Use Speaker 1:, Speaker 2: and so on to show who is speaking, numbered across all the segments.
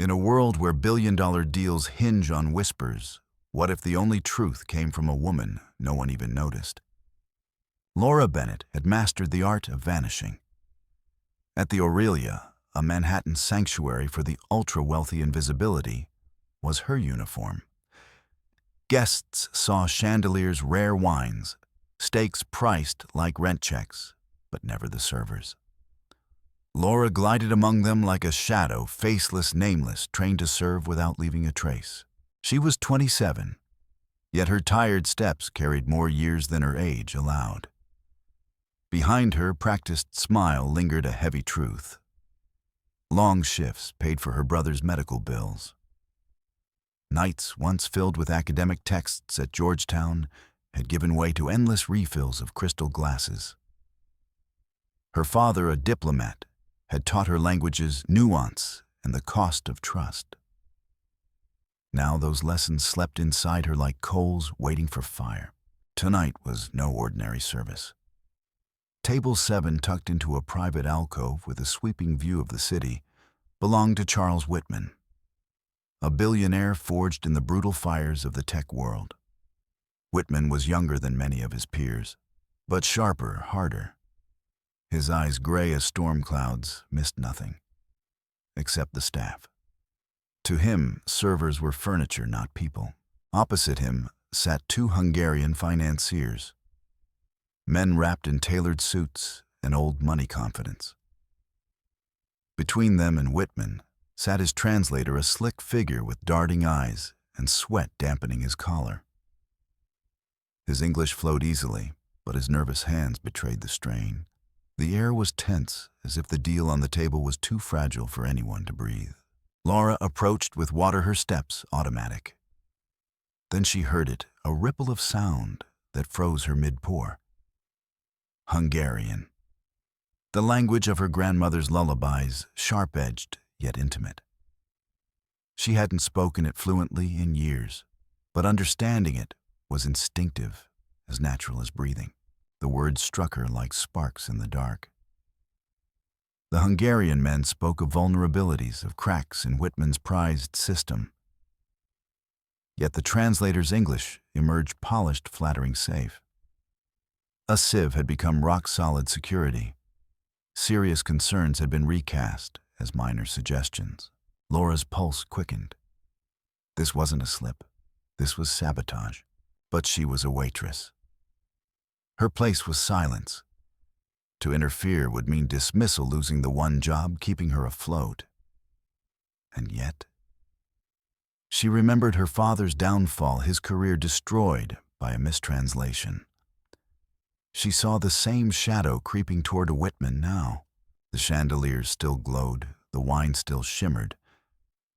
Speaker 1: In a world where billion-dollar deals hinge on whispers, what if the only truth came from a woman no one even noticed? Laura Bennett had mastered the art of vanishing. At the Aurelia, a Manhattan sanctuary for the ultra-wealthy and visibility, was her uniform. Guests saw chandeliers, rare wines, steaks priced like rent checks, but never the servers. Laura glided among them like a shadow, faceless, nameless, trained to serve without leaving a trace. She was 27, yet her tired steps carried more years than her age allowed. Behind her practiced smile lingered a heavy truth. Long shifts paid for her brother's medical bills. Nights once filled with academic texts at Georgetown had given way to endless refills of crystal glasses. Her father, a diplomat, had taught her languages, nuance, and the cost of trust. Now those lessons slept inside her like coals waiting for fire. Tonight was no ordinary service. Table 7, tucked into a private alcove with a sweeping view of the city, belonged to Charles Whitman, a billionaire forged in the brutal fires of the tech world. Whitman was younger than many of his peers, but sharper, harder. His eyes, gray as storm clouds, missed nothing, except the staff. To him, servers were furniture, not people. Opposite him sat two Hungarian financiers, men wrapped in tailored suits and old money confidence. Between them and Whitman sat his translator, a slick figure with darting eyes and sweat dampening his collar. His English flowed easily, but his nervous hands betrayed the strain. The air was tense, as if the deal on the table was too fragile for anyone to breathe. Laura approached with water her steps, automatic. Then she heard it, a ripple of sound that froze her mid-pour. Hungarian. The language of her grandmother's lullabies, sharp-edged yet intimate. She hadn't spoken it fluently in years, but understanding it was instinctive, as natural as breathing. The words struck her like sparks in the dark. The Hungarian men spoke of vulnerabilities, of cracks in Whitman's prized system. Yet the translator's English emerged polished, flattering, safe. A sieve had become rock-solid security. Serious concerns had been recast as minor suggestions. Laura's pulse quickened. This wasn't a slip. This was sabotage. But she was a waitress. Her place was silence. To interfere would mean dismissal, losing the one job keeping her afloat. And yet, she remembered her father's downfall, his career destroyed by a mistranslation. She saw the same shadow creeping toward a Whitman now. The chandeliers still glowed, the wine still shimmered,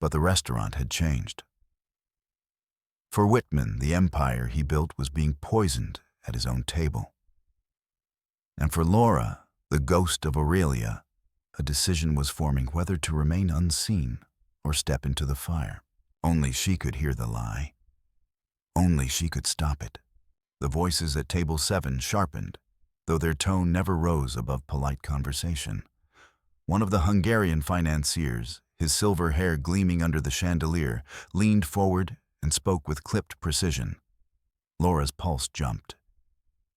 Speaker 1: but the restaurant had changed. For Whitman, the empire he built was being poisoned at his own table. And for Laura, the ghost of Aurelia, a decision was forming whether to remain unseen or step into the fire. Only she could hear the lie. Only she could stop it. The voices at table 7 sharpened, though their tone never rose above polite conversation. One of the Hungarian financiers, his silver hair gleaming under the chandelier, leaned forward and spoke with clipped precision. Laura's pulse jumped.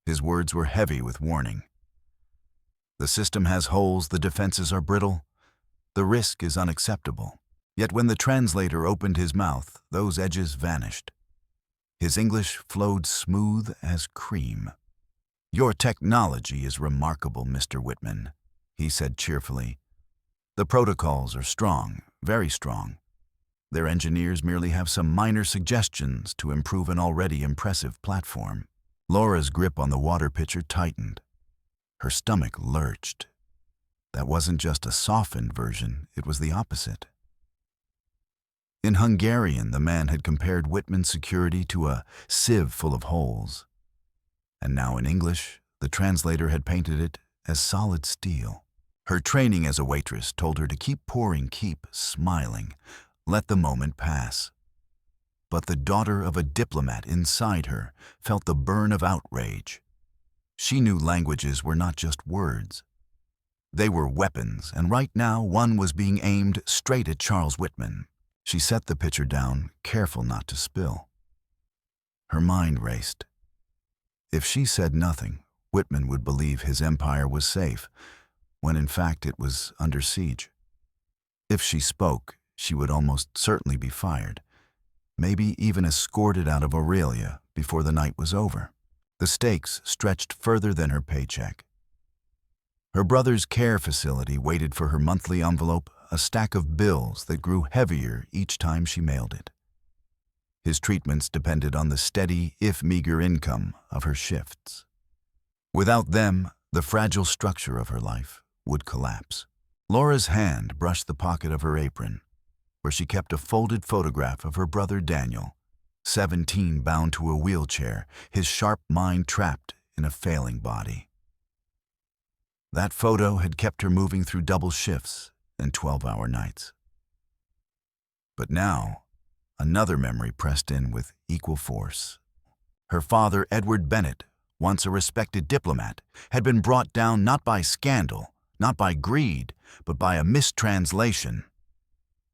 Speaker 1: His words were heavy with warning. The system has holes, the defenses are brittle. The risk is unacceptable. Yet when the translator opened his mouth, those edges vanished. His English flowed smooth as cream. "Your technology is remarkable, Mr. Whitman," he said cheerfully. "The protocols are strong, very strong. Their engineers merely have some minor suggestions to improve an already impressive platform." Laura's grip on the water pitcher tightened. Her stomach lurched. That wasn't just a softened version, it was the opposite. In Hungarian, the man had compared Whitman's security to a sieve full of holes. And now in English, the translator had painted it as solid steel. Her training as a waitress told her to keep pouring, keep smiling, let the moment pass. But the daughter of a diplomat inside her felt the burn of outrage. She knew languages were not just words. They were weapons, and right now one was being aimed straight at Charles Whitman. She set the pitcher down, careful not to spill. Her mind raced. If she said nothing, Whitman would believe his empire was safe, when in fact it was under siege. If she spoke, she would almost certainly be fired, maybe even escorted out of Aurelia before the night was over. The stakes stretched further than her paycheck. Her brother's care facility waited for her monthly envelope, a stack of bills that grew heavier each time she mailed it. His treatments depended on the steady, if meager, income of her shifts. Without them, the fragile structure of her life would collapse. Laura's hand brushed the pocket of her apron, where she kept a folded photograph of her brother Daniel, 17, bound to a wheelchair, his sharp mind trapped in a failing body. That photo had kept her moving through double shifts and 12-hour nights. But now, another memory pressed in with equal force. Her father, Edward Bennett, once a respected diplomat, had been brought down not by scandal, not by greed, but by a mistranslation.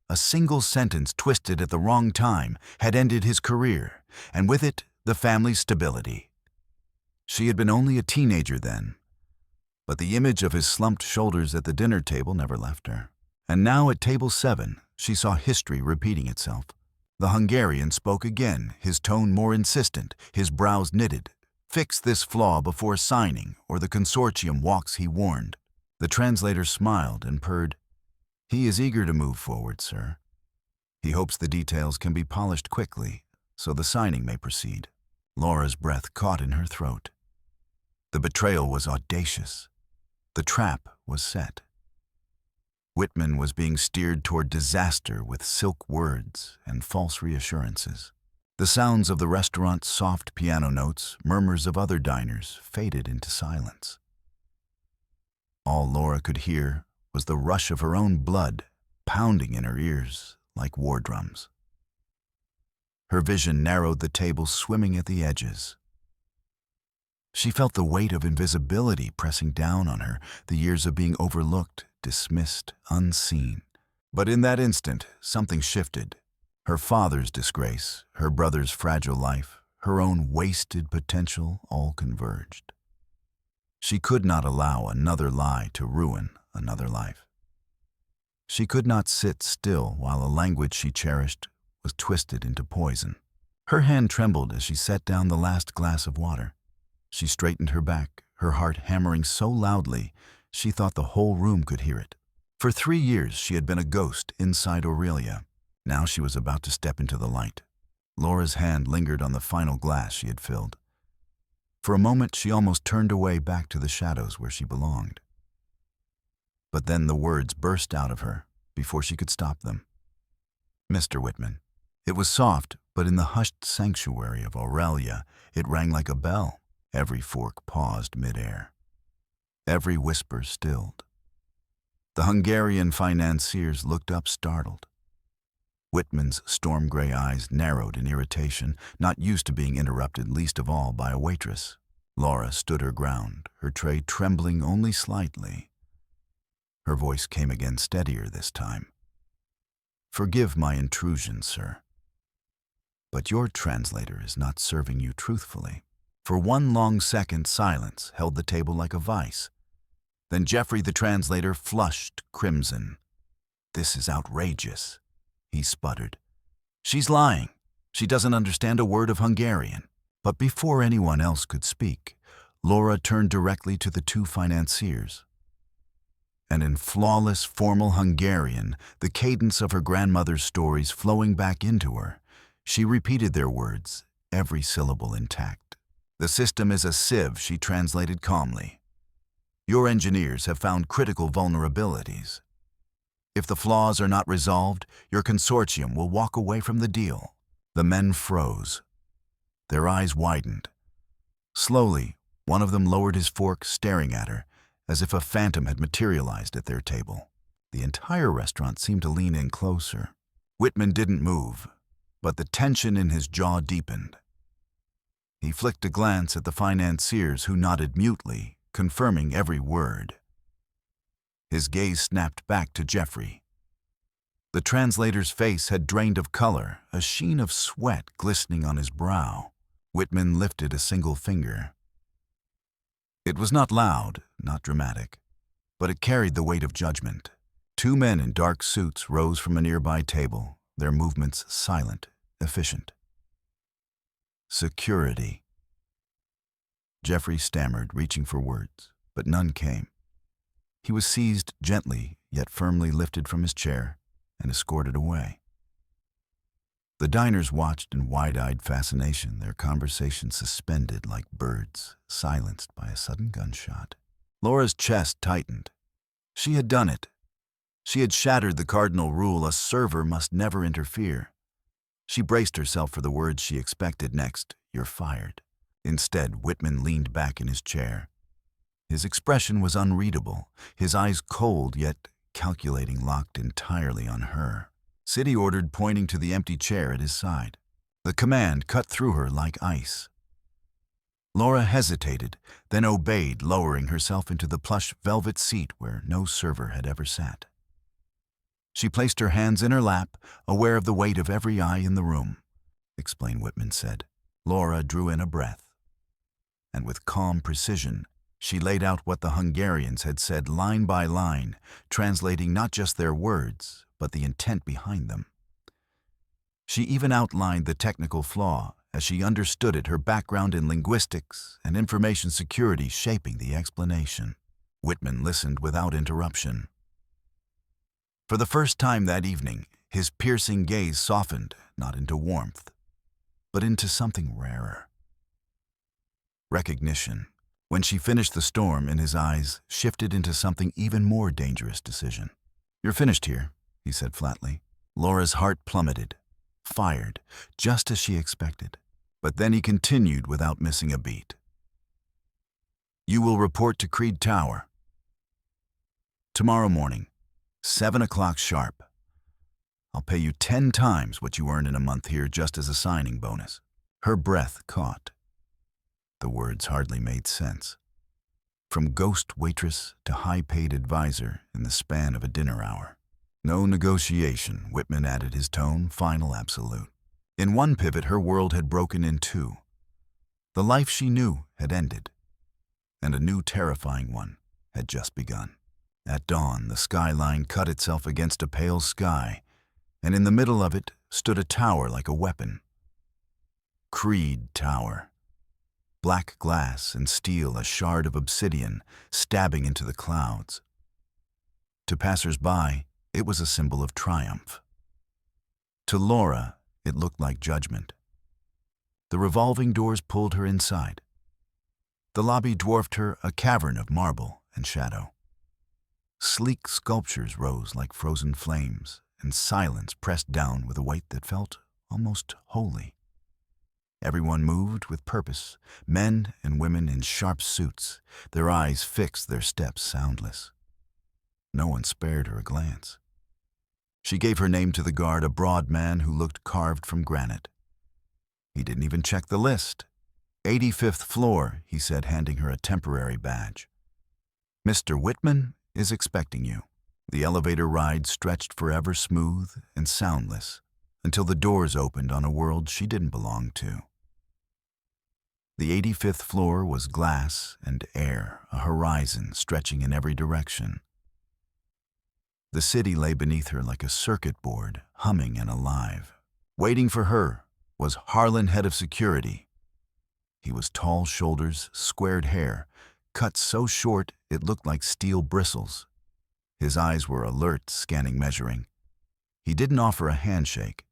Speaker 1: A single sentence twisted at the wrong time had ended his career, and with it, the family's stability. She had been only a teenager then, but the image of his slumped shoulders at the dinner table never left her. And now at table 7, she saw history repeating itself. The Hungarian spoke again, his tone more insistent, his brows knitted. "Fix this flaw before signing, or the consortium walks," he warned. The translator smiled and purred, "He is eager to move forward, sir. He hopes the details can be polished quickly, so the signing may proceed." Laura's breath caught in her throat. The betrayal was audacious. The trap was set. Whitman was being steered toward disaster with silk words and false reassurances. The sounds of the restaurant's soft piano notes, murmurs of other diners, faded into silence. All Laura could hear was the rush of her own blood pounding in her ears like war drums. Her vision narrowed, the table swimming at the edges. She felt the weight of invisibility pressing down on her, the years of being overlooked, dismissed, unseen. But in that instant, something shifted. Her father's disgrace, her brother's fragile life, her own wasted potential all converged. She could not allow another lie to ruin another life. She could not sit still while a language she cherished was twisted into poison. Her hand trembled as she set down the last glass of water. She straightened her back, her heart hammering so loudly she thought the whole room could hear it. For 3 years she had been a ghost inside Aurelia. Now she was about to step into the light. Laura's hand lingered on the final glass she had filled. For a moment she almost turned away back to the shadows where she belonged. But then the words burst out of her before she could stop them. "Mr. Whitman." It was soft, but in the hushed sanctuary of Aurelia, it rang like a bell. Every fork paused midair. Every whisper stilled. The Hungarian financiers looked up startled. Whitman's storm-gray eyes narrowed in irritation, not used to being interrupted, least of all by a waitress. Laura stood her ground, her tray trembling only slightly. Her voice came again, steadier this time. "Forgive my intrusion, sir. But your translator is not serving you truthfully." For 1 long second, silence held the table like a vice. Then Jeffrey, the translator, flushed crimson. "This is outrageous," he sputtered. "She's lying. She doesn't understand a word of Hungarian." But before anyone else could speak, Laura turned directly to the 2 financiers. And in flawless, formal Hungarian, the cadence of her grandmother's stories flowing back into her, she repeated their words, every syllable intact. "The system is a sieve," she translated calmly. "Your engineers have found critical vulnerabilities. If the flaws are not resolved, your consortium will walk away from the deal." The men froze. Their eyes widened. Slowly, one of them lowered his fork, staring at her, as if a phantom had materialized at their table. The entire restaurant seemed to lean in closer. Whitman didn't move, but the tension in his jaw deepened. He flicked a glance at the financiers, who nodded mutely, confirming every word. His gaze snapped back to Jeffrey. The translator's face had drained of color, a sheen of sweat glistening on his brow. Whitman lifted a single finger. It was not loud, not dramatic, but it carried the weight of judgment. Two men in dark suits rose from a nearby table, their movements silent, efficient. Security. Jeffrey stammered, reaching for words, but none came. He was seized gently, yet firmly lifted from his chair and escorted away. The diners watched in wide-eyed fascination, their conversation suspended like birds, silenced by a sudden gunshot. Laura's chest tightened. She had done it. She had shattered the cardinal rule: a server must never interfere. She braced herself for the words she expected next: "You're fired." Instead, Whitman leaned back in his chair. His expression was unreadable, his eyes cold yet calculating, locked entirely on her. "Sit," he ordered, pointing to the empty chair at his side. The command cut through her like ice. Laura hesitated, then obeyed, lowering herself into the plush velvet seat where no server had ever sat. She placed her hands in her lap, aware of the weight of every eye in the room. "Explain," Whitman said. Laura drew in a breath, and with calm precision, she laid out what the Hungarians had said line by line, translating not just their words, but the intent behind them. She even outlined the technical flaw, as she understood it, her background in linguistics and information security shaping the explanation. Whitman listened without interruption. For the first time that evening, his piercing gaze softened, not into warmth, but into something rarer. Recognition. When she finished, the storm in his eyes shifted into something even more dangerous: decision. "You're finished here," he said flatly. Laura's heart plummeted. Fired, just as she expected. But then he continued without missing a beat. "You will report to Creed Tower tomorrow morning, 7 o'clock sharp. I'll pay you 10 times what you earn in a month here, just as a signing bonus." Her breath caught. The words hardly made sense. From ghost waitress to high-paid advisor in the span of a dinner hour. No negotiation, Whitman added, his tone final, absolute. In one pivot, her world had broken in two. The life she knew had ended, and a new terrifying one had just begun. At dawn, the skyline cut itself against a pale sky, and in the middle of it stood a tower like a weapon. Creed Tower. Black glass and steel, a shard of obsidian, stabbing into the clouds. To passers-by, it was a symbol of triumph. To Laura, it looked like judgment. The revolving doors pulled her inside. The lobby dwarfed her, a cavern of marble and shadow. Sleek sculptures rose like frozen flames, and silence pressed down with a weight that felt almost holy. Everyone moved with purpose, men and women in sharp suits, their eyes fixed, their steps soundless. No one spared her a glance. She gave her name to the guard, a broad man who looked carved from granite. He didn't even check the list. 85th floor, he said, handing her a temporary badge. "Mr. Whitman is expecting you." The elevator ride stretched forever, smooth and soundless, until the doors opened on a world she didn't belong to. The 85th floor was glass and air, a horizon stretching in every direction. The city lay beneath her like a circuit board, humming and alive. Waiting for her was Harlan, head of security. He was tall shoulders, squared hair, cut so short it looked like steel bristles. His eyes were alert, scanning, measuring. He didn't offer a handshake.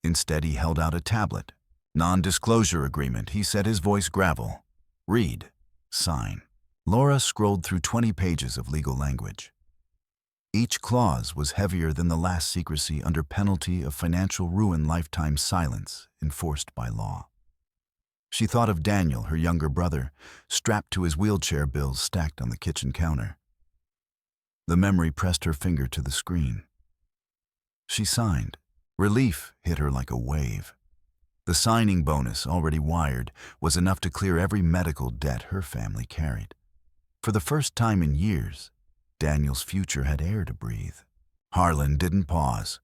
Speaker 1: Instead, he held out a tablet. "Non-disclosure agreement," he said, his voice gravel. "Read. Sign." Laura scrolled through 20 pages of legal language. Each clause was heavier than the last: secrecy under penalty of financial ruin, lifetime silence enforced by law. She thought of Daniel, her younger brother, strapped to his wheelchair, bills stacked on the kitchen counter. The memory pressed her finger to the screen. She signed. Relief hit her like a wave. The signing bonus, already wired, was enough to clear every medical debt her family carried. For the first time in years, Daniel's future had air to breathe. Harlan didn't pause.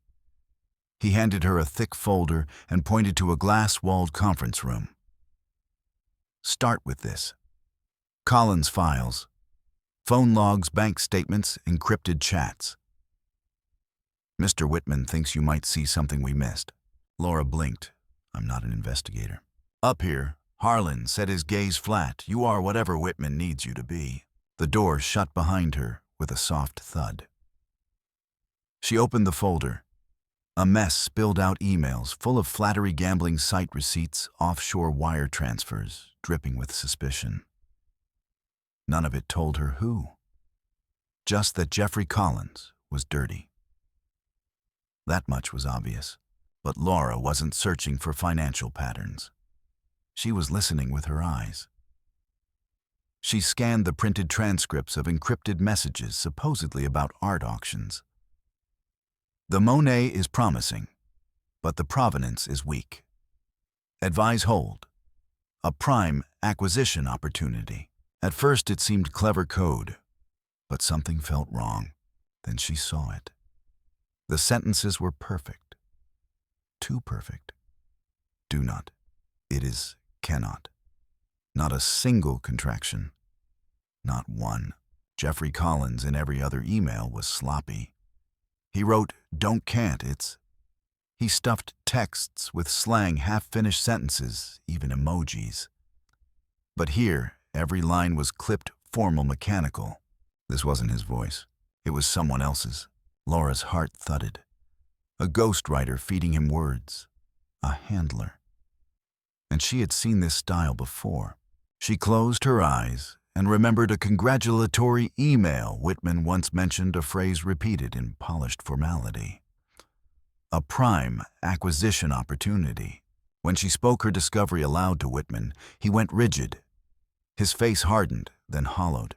Speaker 1: He handed her a thick folder and pointed to a glass-walled conference room. Start with this. Collins files, phone logs, bank statements, encrypted chats. Mr. Whitman thinks you might see something we missed. Laura blinked. I'm not an investigator. Up here, Harlan set his gaze flat. You are whatever Whitman needs you to be. The door shut behind her with a soft thud. She opened the folder. A mess spilled out emails full of flattery gambling site receipts, offshore wire transfers, dripping with suspicion. None of it told her who. Just that Jeffrey Collins was dirty. That much was obvious, but Laura wasn't searching for financial patterns. She was listening with her eyes. She scanned the printed transcripts of encrypted messages supposedly about art auctions. The Monet is promising, but the provenance is weak. Advise hold. A prime acquisition opportunity. At first it seemed clever code, but something felt wrong. Then she saw it. The sentences were perfect. Too perfect. Do not. It is cannot. Not a single contraction. Not one. Jeffrey Collins in every other email was sloppy. He wrote, don't can't, it's. He stuffed texts with slang, half-finished sentences, even emojis. But here, every line was clipped, formal, mechanical. This wasn't his voice. It was someone else's. Laura's heart thudded. A ghostwriter feeding him words. A handler. And she had seen this style before. She closed her eyes and remembered a congratulatory email Whitman once mentioned, a phrase repeated in polished formality. A prime acquisition opportunity. When she spoke her discovery aloud to Whitman, he went rigid. His face hardened, then hollowed.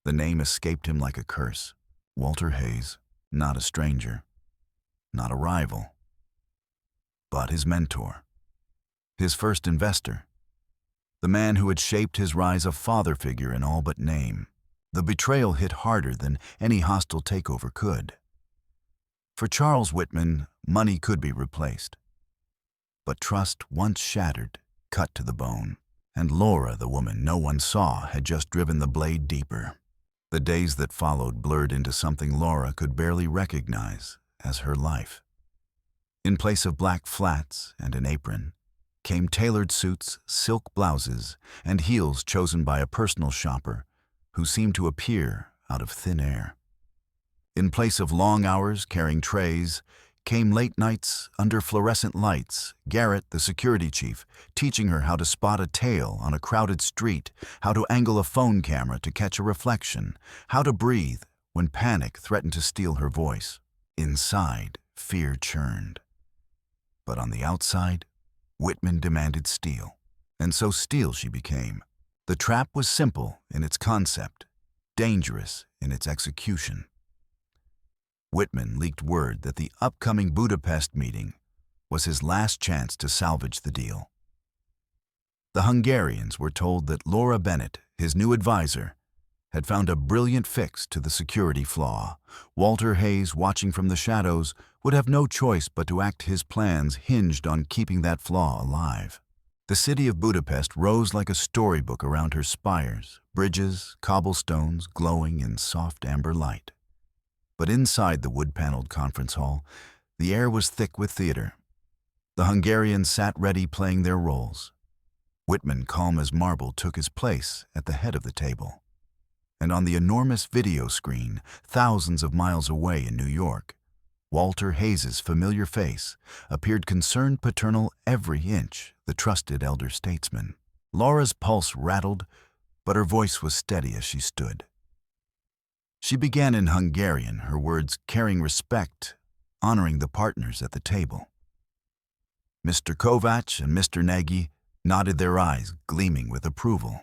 Speaker 1: The name escaped him like a curse. Walter Hayes, not a stranger, not a rival, but his mentor, his first investor, the man who had shaped his rise, a father figure in all but name. The betrayal hit harder than any hostile takeover could. For Charles Whitman, money could be replaced. But trust, once shattered, cut to the bone. And Laura, the woman no one saw, had just driven the blade deeper. The days that followed blurred into something Laura could barely recognize as her life. In place of black flats and an apron, came tailored suits, silk blouses, and heels chosen by a personal shopper who seemed to appear out of thin air. In place of long hours carrying trays, came late nights under fluorescent lights, Garrett, the security chief, teaching her how to spot a tail on a crowded street, how to angle a phone camera to catch a reflection, how to breathe when panic threatened to steal her voice. Inside, fear churned. But on the outside, Whitman demanded steel. And so steel she became. The trap was simple in its concept, dangerous in its execution. Whitman leaked word that the upcoming Budapest meeting was his last chance to salvage the deal. The Hungarians were told that Laura Bennett, his new advisor, had found a brilliant fix to the security flaw. Walter Hayes, watching from the shadows, would have no choice but to act. His plans hinged on keeping that flaw alive. The city of Budapest rose like a storybook around her spires, bridges, cobblestones glowing in soft amber light. But inside the wood-paneled conference hall, the air was thick with theater. The Hungarians sat ready, playing their roles. Whitman, calm as marble, took his place at the head of the table. And on the enormous video screen, thousands of miles away in New York, Walter Hayes's familiar face appeared, concerned, paternal, every inch the trusted elder statesman. Laura's pulse rattled, but her voice was steady as she stood. She began in Hungarian, her words carrying respect, honoring the partners at the table. Mr. Kovac and Mr. Nagy nodded, their eyes gleaming with approval.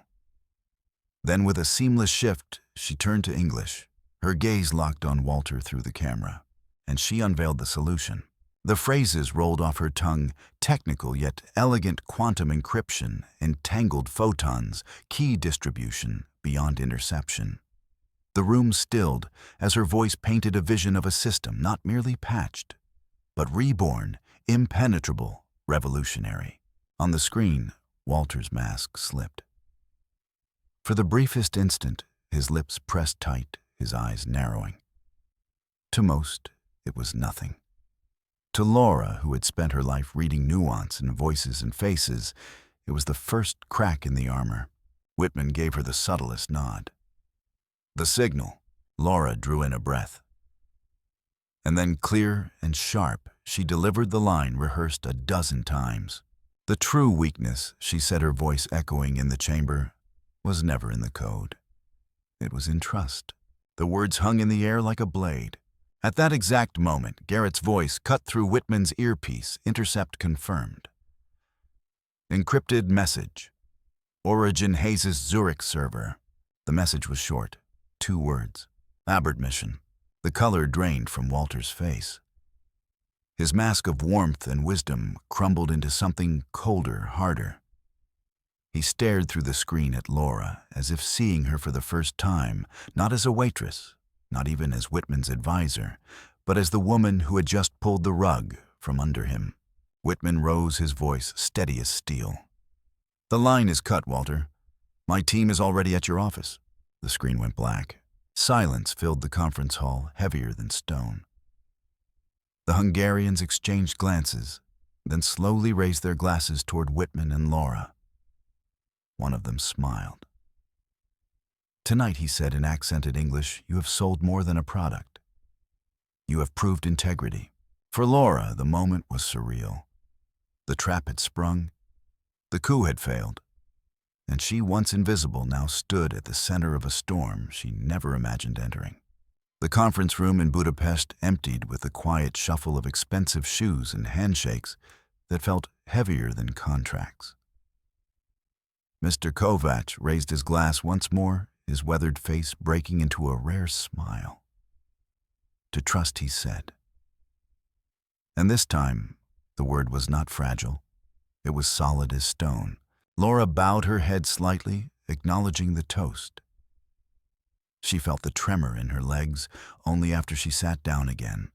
Speaker 1: Then, with a seamless shift, she turned to English. Her gaze locked on Walter through the camera, and she unveiled the solution. The phrases rolled off her tongue, technical yet elegant: quantum encryption, entangled photons, key distribution beyond interception. The room stilled as her voice painted a vision of a system not merely patched, but reborn, impenetrable, revolutionary. On the screen, Walter's mask slipped. For the briefest instant, his lips pressed tight, his eyes narrowing. To most, it was nothing. To Laura, who had spent her life reading nuance in voices and faces, it was the first crack in the armor. Whitman gave her the subtlest nod. The signal. Laura drew in a breath. And then, clear and sharp, she delivered the line rehearsed a dozen times. The true weakness, she said, her voice echoing in the chamber, was never in the code. It was in trust. The words hung in the air like a blade. At that exact moment, Garrett's voice cut through Whitman's earpiece, intercept confirmed. Encrypted message. Origin Hayes' Zurich server. The message was short. 2 words. Abort mission. The color drained from Walter's face. His mask of warmth and wisdom crumbled into something colder, harder. He stared through the screen at Laura, as if seeing her for the first time, not as a waitress, not even as Whitman's advisor, but as the woman who had just pulled the rug from under him. Whitman rose, his voice steady as steel. "The line is cut, Walter. My team is already at your office." The screen went black. Silence filled the conference hall, heavier than stone. The Hungarians exchanged glances, then slowly raised their glasses toward Whitman and Laura. One of them smiled. "Tonight," he said in accented English, "you have sold more than a product. You have proved integrity." For Laura, the moment was surreal. The trap had sprung, the coup had failed, and she, once invisible, now stood at the center of a storm she never imagined entering. The conference room in Budapest emptied with the quiet shuffle of expensive shoes and handshakes that felt heavier than contracts. Mr. Kovacs raised his glass once more, his weathered face breaking into a rare smile. "To trust," he said. And this time, the word was not fragile. It was solid as stone. Laura bowed her head slightly, acknowledging the toast. She felt the tremor in her legs only after she sat down again.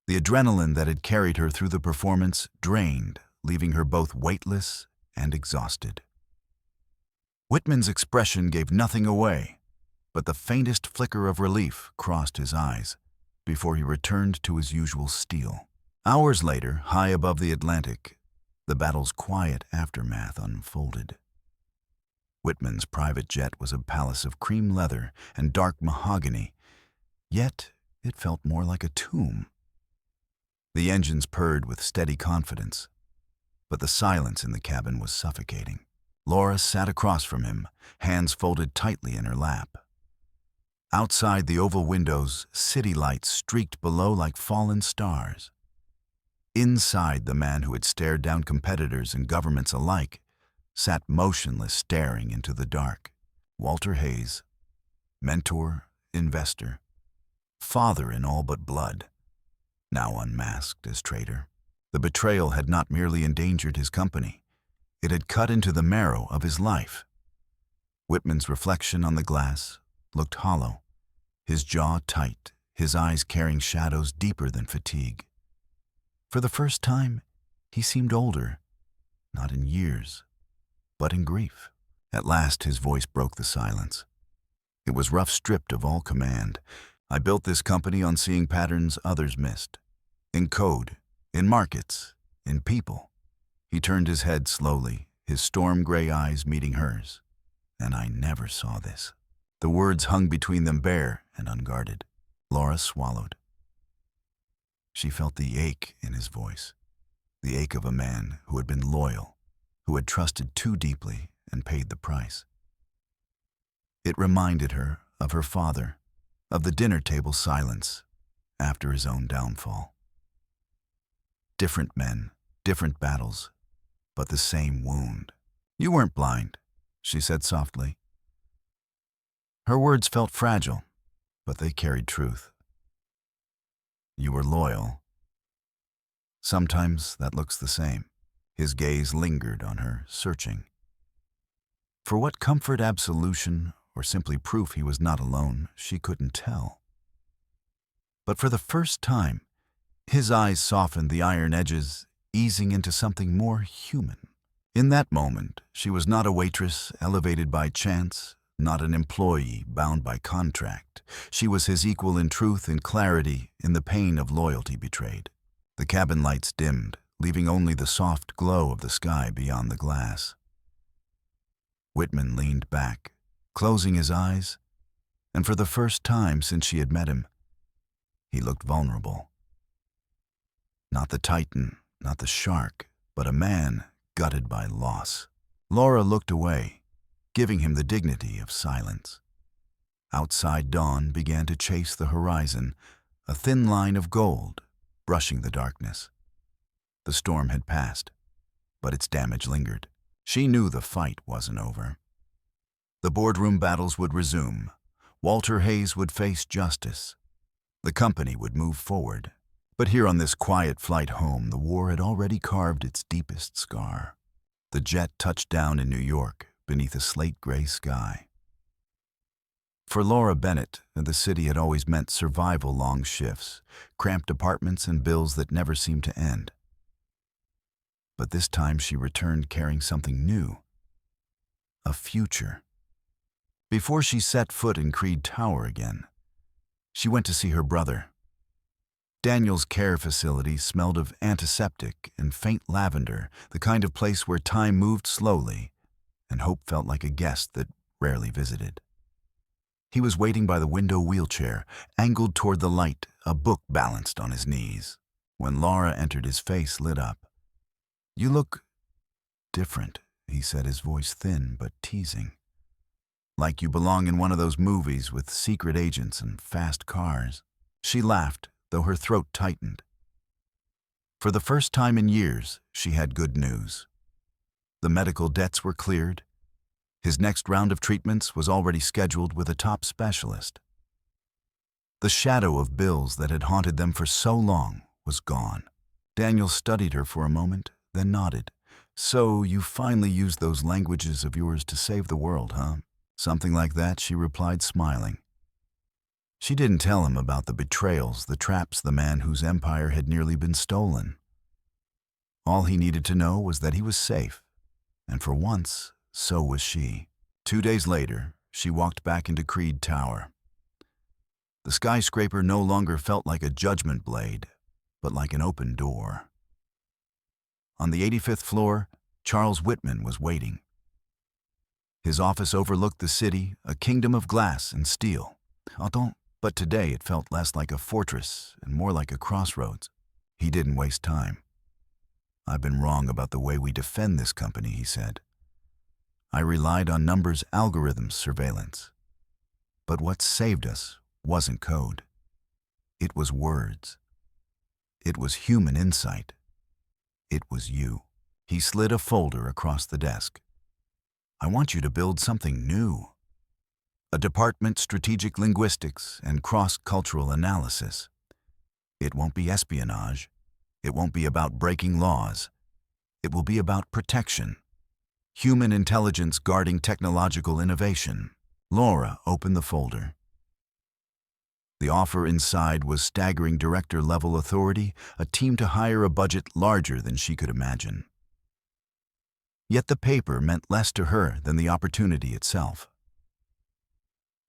Speaker 1: The adrenaline that had carried her through the performance drained, leaving her both weightless and exhausted. Whitman's expression gave nothing away, but the faintest flicker of relief crossed his eyes before he returned to his usual steel. Hours later, high above the Atlantic, the battle's quiet aftermath unfolded. Whitman's private jet was a palace of cream leather and dark mahogany, yet it felt more like a tomb. The engines purred with steady confidence, but the silence in the cabin was suffocating. Laura sat across from him, hands folded tightly in her lap. Outside the oval windows, city lights streaked below like fallen stars. Inside, the man who had stared down competitors and governments alike sat motionless, staring into the dark. Walter Hayes, mentor, investor, father in all but blood, now unmasked as traitor. The betrayal had not merely endangered his company, it had cut into the marrow of his life. Whitman's reflection on the glass looked hollow, his jaw tight, his eyes carrying shadows deeper than fatigue. For the first time, he seemed older, not in years, but in grief. At last, his voice broke the silence. It was rough, stripped of all command. "I built this company on seeing patterns others missed. In code, in markets, in people." He turned his head slowly, his storm gray eyes meeting hers. "And I never saw this." The words hung between them bare and unguarded. Laura swallowed. She felt the ache in his voice, the ache of a man who had been loyal, who had trusted too deeply and paid the price. It reminded her of her father, of the dinner table silence after his own downfall. Different men, different battles, but the same wound. "You weren't blind," she said softly. Her words felt fragile, but they carried truth. "You were loyal. Sometimes that looks the same." His gaze lingered on her, searching. For what comfort, absolution, or simply proof he was not alone, she couldn't tell. But for the first time, his eyes softened the iron edges, easing into something more human. In that moment, she was not a waitress elevated by chance, not an employee bound by contract. She was his equal in truth and clarity, in the pain of loyalty betrayed. The cabin lights dimmed, leaving only the soft glow of the sky beyond the glass. Whitman leaned back, closing his eyes, and for the first time since she had met him, he looked vulnerable. Not the titan, not the shark, but a man gutted by loss. Laura looked away, giving him the dignity of silence. Outside, dawn began to chase the horizon, a thin line of gold, brushing the darkness. The storm had passed, but its damage lingered. She knew the fight wasn't over. The boardroom battles would resume. Walter Hayes would face justice. The company would move forward. But here on this quiet flight home, the war had already carved its deepest scar. The jet touched down in New York, beneath a slate-gray sky. For Laura Bennett, the city had always meant survival long shifts, cramped apartments and bills that never seemed to end. But this time she returned carrying something new. A future. Before she set foot in Creed Tower again, she went to see her brother. Daniel's care facility smelled of antiseptic and faint lavender, the kind of place where time moved slowly, and hope felt like a guest that rarely visited. He was waiting by the window wheelchair, angled toward the light, a book balanced on his knees. When Laura entered, his face lit up. "You look different," he said, his voice thin but teasing. "Like you belong in one of those movies with secret agents and fast cars." She laughed, though her throat tightened. For the first time in years, she had good news. The medical debts were cleared. His next round of treatments was already scheduled with a top specialist. The shadow of bills that had haunted them for so long was gone. Daniel studied her for a moment, then nodded. "So you finally used those languages of yours to save the world, huh?" "Something like that," she replied, smiling. She didn't tell him about the betrayals, the traps, the man whose empire had nearly been stolen. All he needed to know was that he was safe, and for once, so was she. 2 days later, she walked back into Creed Tower. The skyscraper no longer felt like a judgment blade, but like an open door. On the 85th floor, Charles Whitman was waiting. His office overlooked the city, a kingdom of glass and steel. But today it felt less like a fortress and more like a crossroads. He didn't waste time. "I've been wrong about the way we defend this company," he said. "I relied on numbers, algorithms, surveillance. But what saved us wasn't code. It was words. It was human insight. It was you." He slid a folder across the desk. "I want you to build something new. A department, strategic linguistics and cross-cultural analysis. It won't be espionage. It won't be about breaking laws. It will be about protection. Human intelligence guarding technological innovation." Laura opened the folder. The offer inside was staggering director-level authority, a team to hire, a budget larger than she could imagine. Yet the paper meant less to her than the opportunity itself.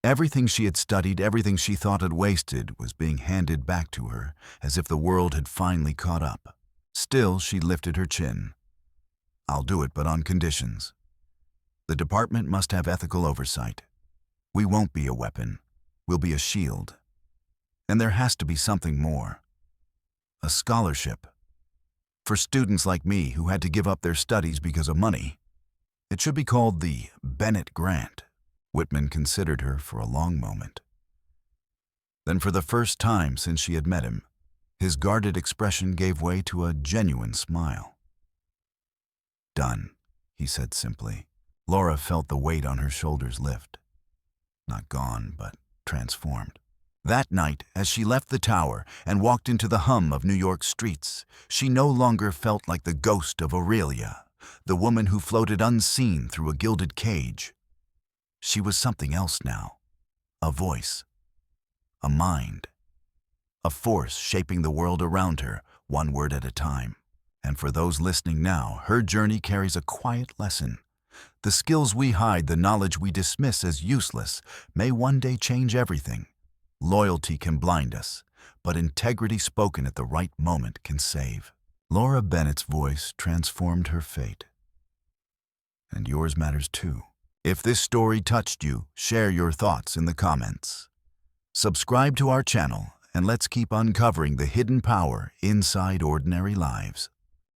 Speaker 1: Everything she had studied, everything she thought had wasted, was being handed back to her, as if the world had finally caught up. Still, she lifted her chin. "I'll do it, but on conditions. The department must have ethical oversight. We won't be a weapon. We'll be a shield. And there has to be something more. A scholarship. For students like me who had to give up their studies because of money. It should be called the Bennett Grant." Whitman considered her for a long moment. Then, for the first time since she had met him, his guarded expression gave way to a genuine smile. "Done," he said simply. Laura felt the weight on her shoulders lift. Not gone, but transformed. That night, as she left the tower and walked into the hum of New York streets, she no longer felt like the ghost of Aurelia, the woman who floated unseen through a gilded cage. She was something else now. A voice, a mind, a force shaping the world around her, one word at a time. And for those listening now, her journey carries a quiet lesson. The skills we hide, the knowledge we dismiss as useless, may one day change everything. Loyalty can blind us, but integrity spoken at the right moment can save. Laura Bennett's voice transformed her fate. And yours matters too. If this story touched you, share your thoughts in the comments. Subscribe to our channel, and let's keep uncovering the hidden power inside ordinary lives.